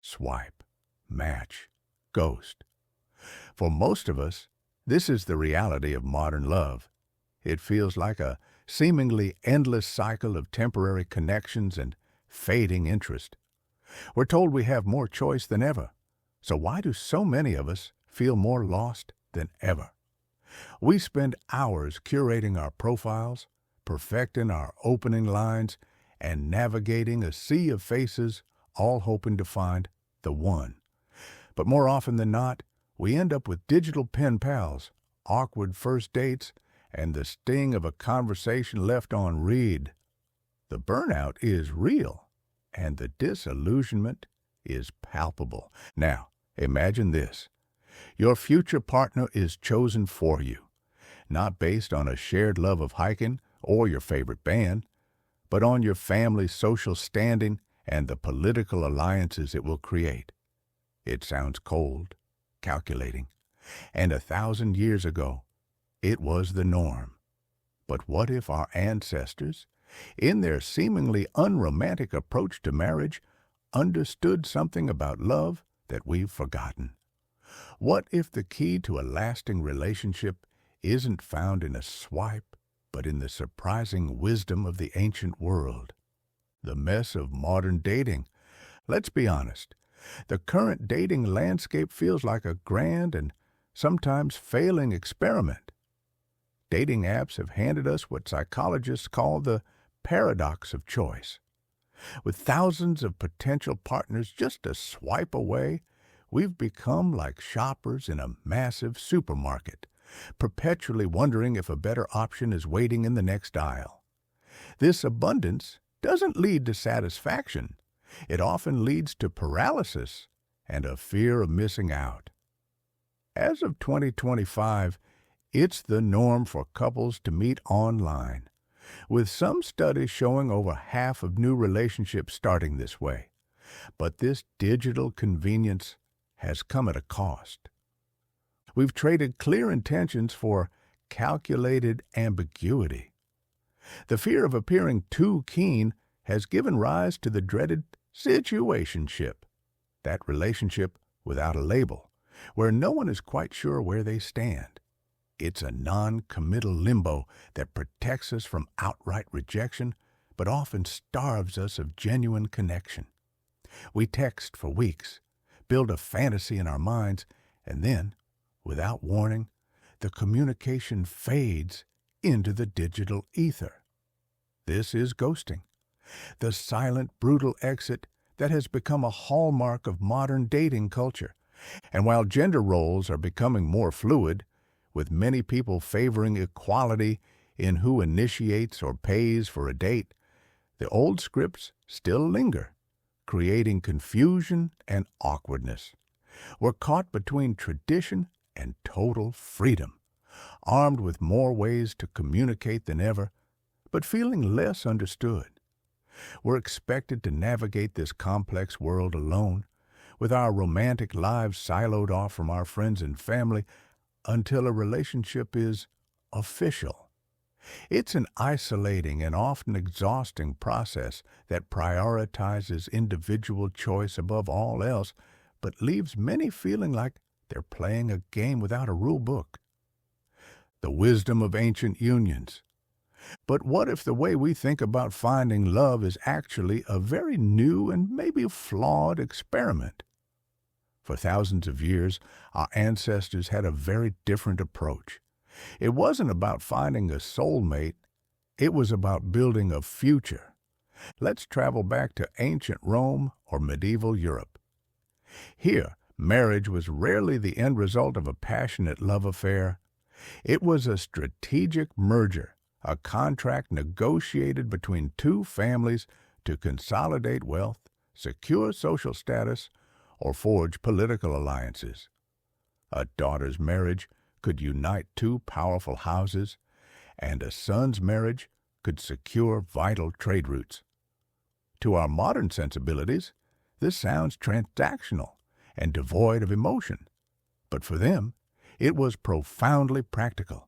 swipe, match, ghost. For most of us, this is the reality of modern love. It feels like a seemingly endless cycle of temporary connections and fading interest. We're told we have more choice than ever. So why do so many of us feel more lost than ever? We spend hours curating our profiles, perfecting our opening lines, and navigating a sea of faces, all hoping to find the one. But more often than not, we end up with digital pen pals, awkward first dates, and the sting of a conversation left on read. The burnout is real, and the disillusionment is palpable. Now, imagine this. Your future partner is chosen for you, not based on a shared love of hiking or your favorite band, but on your family's social standing and the political alliances it will create. It sounds cold, calculating, and 1,000 years ago, it was the norm. But what if our ancestors, in their seemingly unromantic approach to marriage, understood something about love that we've forgotten? What if the key to a lasting relationship isn't found in a swipe, but in the surprising wisdom of the ancient world? The mess of modern dating. Let's be honest. The current dating landscape feels like a grand and sometimes failing experiment. Dating apps have handed us what psychologists call the paradox of choice. With thousands of potential partners just a swipe away, we've become like shoppers in a massive supermarket, perpetually wondering if a better option is waiting in the next aisle. This abundance doesn't lead to satisfaction. It often leads to paralysis and a fear of missing out. As of 2025, it's the norm for couples to meet online, with some studies showing over half of new relationships starting this way. But this digital convenience has come at a cost. We've traded clear intentions for calculated ambiguity. The fear of appearing too keen has given rise to the dreaded situationship, that relationship without a label, where no one is quite sure where they stand. It's a non-committal limbo that protects us from outright rejection, but often starves us of genuine connection. We text for weeks, build a fantasy in our minds, and then, without warning, the communication fades into the digital ether. This is ghosting, the silent, brutal exit that has become a hallmark of modern dating culture. And while gender roles are becoming more fluid, with many people favoring equality in who initiates or pays for a date, the old scripts still linger, creating confusion and awkwardness. We're caught between tradition and total freedom, armed with more ways to communicate than ever, but feeling less understood. We're expected to navigate this complex world alone, with our romantic lives siloed off from our friends and family until a relationship is official. It's an isolating and often exhausting process that prioritizes individual choice above all else, but leaves many feeling like they're playing a game without a rule book. The wisdom of ancient unions. But what if the way we think about finding love is actually a very new and maybe flawed experiment? For thousands of years, our ancestors had a very different approach. It wasn't about finding a soulmate, it was about building a future. Let's travel back to ancient Rome or medieval Europe. Here, marriage was rarely the end result of a passionate love affair. It was a strategic merger, a contract negotiated between two families to consolidate wealth, secure social status, or forge political alliances. A daughter's marriage could unite two powerful houses, and a son's marriage could secure vital trade routes. To our modern sensibilities, this sounds transactional and devoid of emotion, but for them, it was profoundly practical.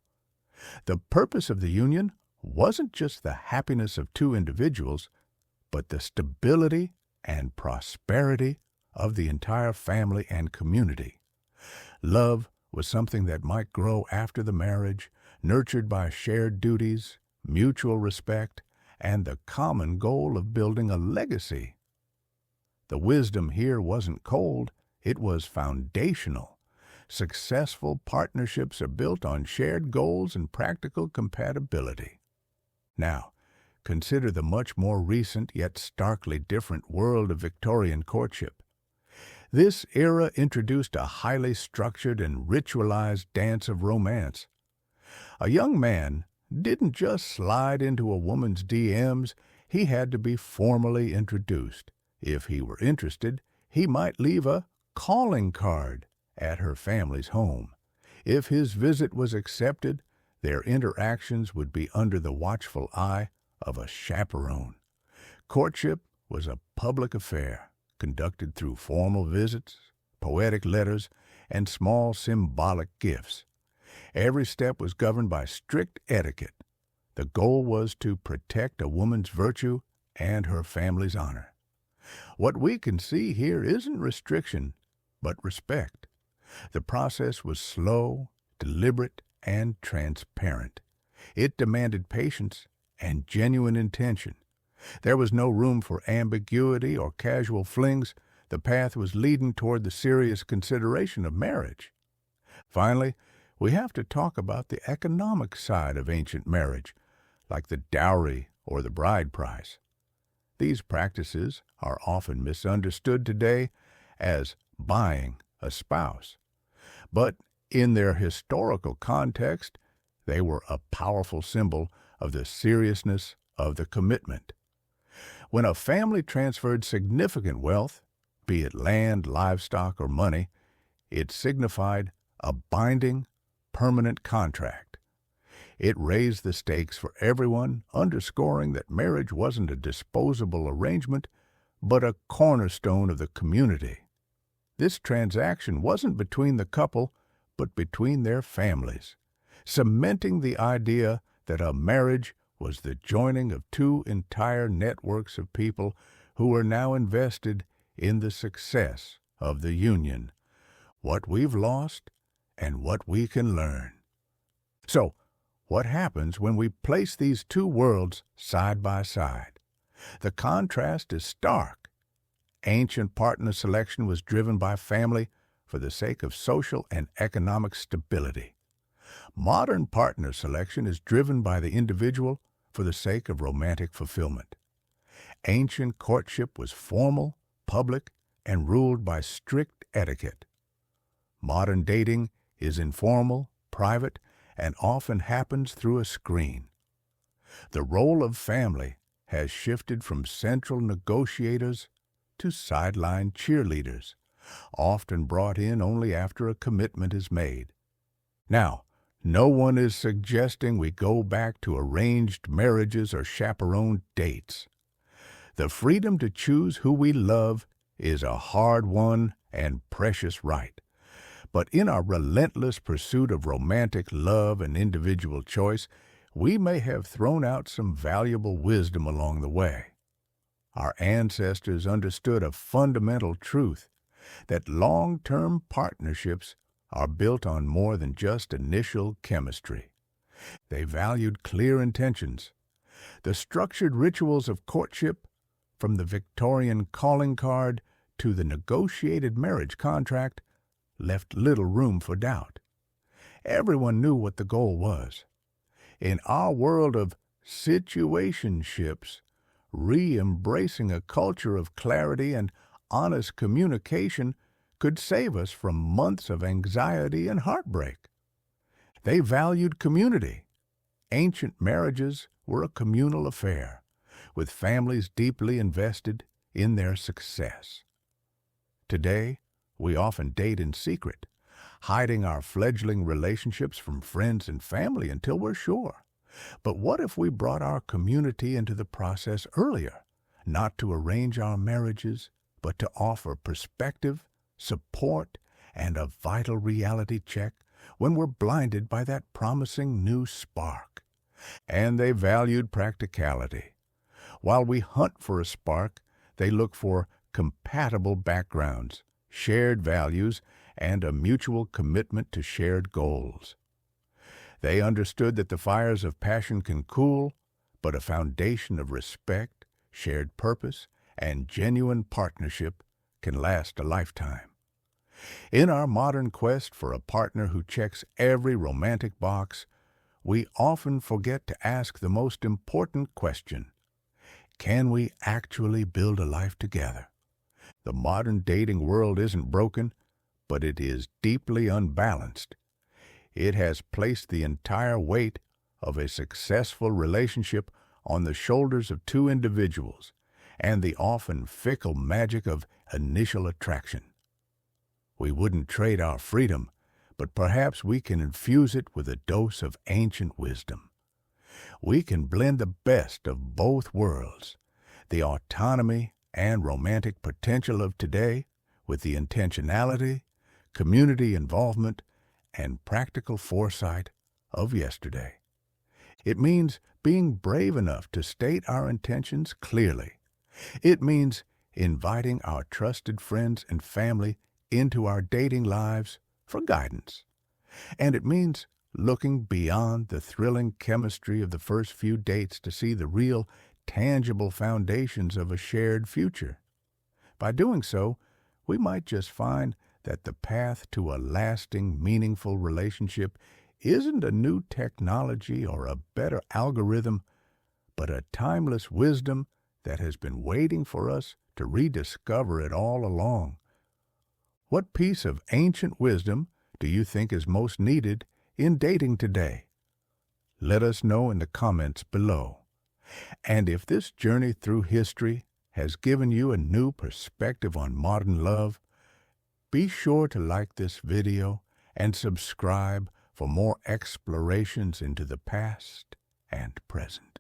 The purpose of the union wasn't just the happiness of two individuals, but the stability and prosperity of the entire family and community. Love was something that might grow after the marriage, nurtured by shared duties, mutual respect, and the common goal of building a legacy. The wisdom here wasn't cold, it was foundational. Successful partnerships are built on shared goals and practical compatibility. Now, consider the much more recent yet starkly different world of Victorian courtship. This era introduced a highly structured and ritualized dance of romance. A young man didn't just slide into a woman's DMs, he had to be formally introduced. If he were interested, he might leave a calling card at her family's home. If his visit was accepted, their interactions would be under the watchful eye of a chaperone. Courtship was a public affair, conducted through formal visits, poetic letters, and small symbolic gifts. Every step was governed by strict etiquette. The goal was to protect a woman's virtue and her family's honor. What we can see here isn't restriction, but respect. The process was slow, deliberate, and transparent. It demanded patience and genuine intention. There was no room for ambiguity or casual flings. The path was leading toward the serious consideration of marriage. Finally, we have to talk about the economic side of ancient marriage, like the dowry or the bride price. These practices are often misunderstood today as buying a spouse. But in their historical context, they were a powerful symbol of the seriousness of the commitment. When a family transferred significant wealth, be it land, livestock, or money, it signified a binding, permanent contract. It raised the stakes for everyone, underscoring that marriage wasn't a disposable arrangement, but a cornerstone of the community. This transaction wasn't between the couple, but between their families, cementing the idea that a marriage was the joining of two entire networks of people who were now invested in the success of the union, what we've lost and what we can learn. So, what happens when we place these two worlds side by side? The contrast is stark. Ancient partner selection was driven by family for the sake of social and economic stability. Modern partner selection is driven by the individual for the sake of romantic fulfillment. Ancient courtship was formal, public, and ruled by strict etiquette. Modern dating is informal, private, and often happens through a screen. The role of family has shifted from central negotiators to sideline cheerleaders, often brought in only after a commitment is made. Now, no one is suggesting we go back to arranged marriages or chaperoned dates. The freedom to choose who we love is a hard-won and precious right. But in our relentless pursuit of romantic love and individual choice, we may have thrown out some valuable wisdom along the way. Our ancestors understood a fundamental truth, that long-term partnerships are built on more than just initial chemistry. They valued clear intentions. The structured rituals of courtship, from the Victorian calling card to the negotiated marriage contract, left little room for doubt. Everyone knew what the goal was. In our world of situationships, re-embracing a culture of clarity and honest communication could save us from months of anxiety and heartbreak. They valued community. Ancient marriages were a communal affair, with families deeply invested in their success. Today, we often date in secret, hiding our fledgling relationships from friends and family until we're sure. But what if we brought our community into the process earlier, not to arrange our marriages, but to offer perspective, support, and a vital reality check when we're blinded by that promising new spark? And they valued practicality. While we hunt for a spark, they look for compatible backgrounds, shared values, and a mutual commitment to shared goals. They understood that the fires of passion can cool, but a foundation of respect, shared purpose, and genuine partnership can last a lifetime. In our modern quest for a partner who checks every romantic box, we often forget to ask the most important question: can we actually build a life together? The modern dating world isn't broken, but it is deeply unbalanced. It has placed the entire weight of a successful relationship on the shoulders of two individuals and the often fickle magic of initial attraction. We wouldn't trade our freedom, but perhaps we can infuse it with a dose of ancient wisdom. We can blend the best of both worlds, the autonomy and romantic potential of today with the intentionality, community involvement, and practical foresight of yesterday. It means being brave enough to state our intentions clearly. It means inviting our trusted friends and family into our dating lives for guidance. And it means looking beyond the thrilling chemistry of the first few dates to see the real, tangible foundations of a shared future. By doing so, we might just find that the path to a lasting, meaningful relationship isn't a new technology or a better algorithm, but a timeless wisdom that has been waiting for us to rediscover it all along. What piece of ancient wisdom do you think is most needed in dating today? Let us know in the comments below. And if this journey through history has given you a new perspective on modern love, be sure to like this video and subscribe for more explorations into the past and present.